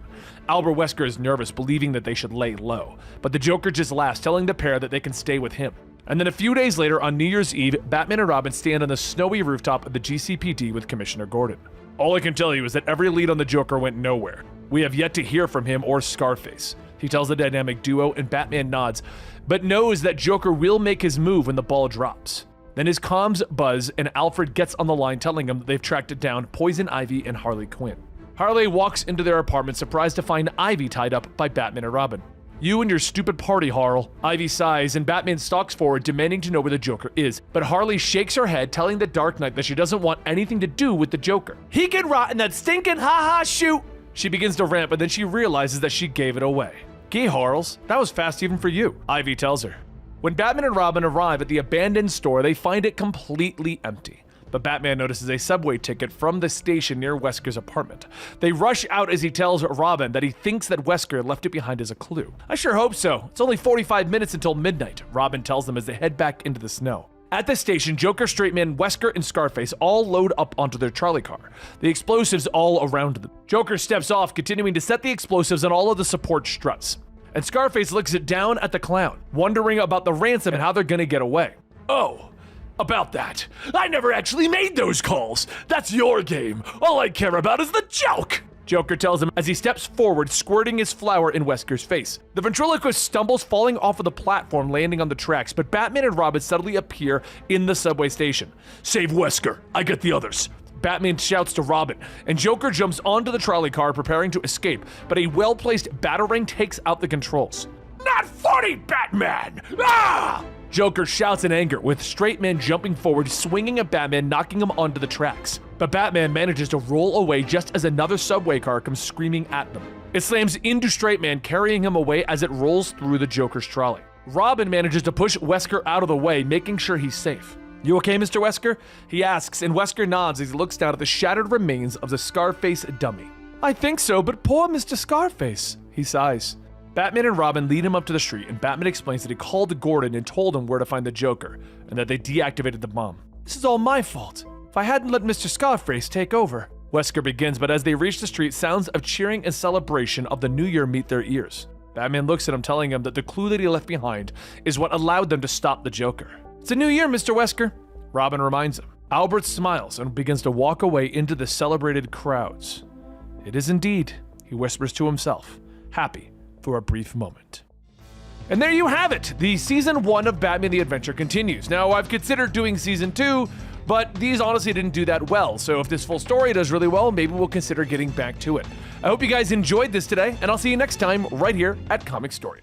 Speaker 1: Albert Wesker is nervous, believing that they should lay low, but the Joker just laughs, telling the pair that they can stay with him. And then a few days later, on New Year's Eve, Batman and Robin stand on the snowy rooftop of the GCPD with Commissioner Gordon. "All I can tell you is that every lead on the Joker went nowhere. We have yet to hear from him or Scarface," he tells the dynamic duo, and Batman nods, but knows that Joker will make his move when the ball drops. Then his comms buzz and Alfred gets on the line telling him that they've tracked down Poison Ivy and Harley Quinn. Harley walks into their apartment surprised to find Ivy tied up by Batman and Robin. "You and your stupid party, Harl." Ivy sighs and Batman stalks forward demanding to know where the Joker is, but Harley shakes her head telling the Dark Knight that she doesn't want anything to do with the Joker. "He can rot in that stinking ha-ha shoot." She begins to rant, but then she realizes that she gave it away. "Gee, Harls, that was fast even for you," Ivy tells her. When Batman and Robin arrive at the abandoned store, they find it completely empty. But Batman notices a subway ticket from the station near Wesker's apartment. They rush out as he tells Robin that he thinks that Wesker left it behind as a clue. "I sure hope so. It's only 45 minutes until midnight," Robin tells them as they head back into the snow. At the station, Joker, Straight Man, Wesker, and Scarface all load up onto their trolley car, the explosives all around them. Joker steps off, continuing to set the explosives on all of the support struts. And Scarface looks down at the clown, wondering about the ransom and how they're gonna get away. "Oh, about that. I never actually made those calls. That's your game. All I care about is the joke," Joker tells him as he steps forward, squirting his flour in Wesker's face. The ventriloquist stumbles, falling off of the platform, landing on the tracks, but Batman and Robin suddenly appear in the subway station. "Save Wesker. I get the others," Batman shouts to Robin, and Joker jumps onto the trolley car preparing to escape, but a well-placed batarang takes out the controls. "Not funny, Batman! Ah!" Joker shouts in anger, with Straight Man jumping forward, swinging at Batman, knocking him onto the tracks. But Batman manages to roll away just as another subway car comes screaming at them. It slams into Straight Man, carrying him away as it rolls through the Joker's trolley. Robin manages to push Wesker out of the way, making sure he's safe. "You okay, Mr. Wesker?" he asks, and Wesker nods as he looks down at the shattered remains of the Scarface dummy. "I think so, but poor Mr. Scarface," he sighs. Batman and Robin lead him up to the street, and Batman explains that he called Gordon and told him where to find the Joker, and that they deactivated the bomb. "This is all my fault. If I hadn't let Mr. Scarface take over." Wesker begins, but as they reach the street, sounds of cheering and celebration of the new year meet their ears. Batman looks at him, telling him that the clue that he left behind is what allowed them to stop the Joker. "It's a new year, Mr. Wesker," Robin reminds him. Albert smiles and begins to walk away into the celebrated crowds. "It is indeed," he whispers to himself, happy for a brief moment. And there you have it! The Season 1 of Batman the Adventure continues. Now, I've considered doing Season 2, but these honestly didn't do that well, so if this full story does really well, maybe we'll consider getting back to it. I hope you guys enjoyed this today, and I'll see you next time right here at Comicstorian.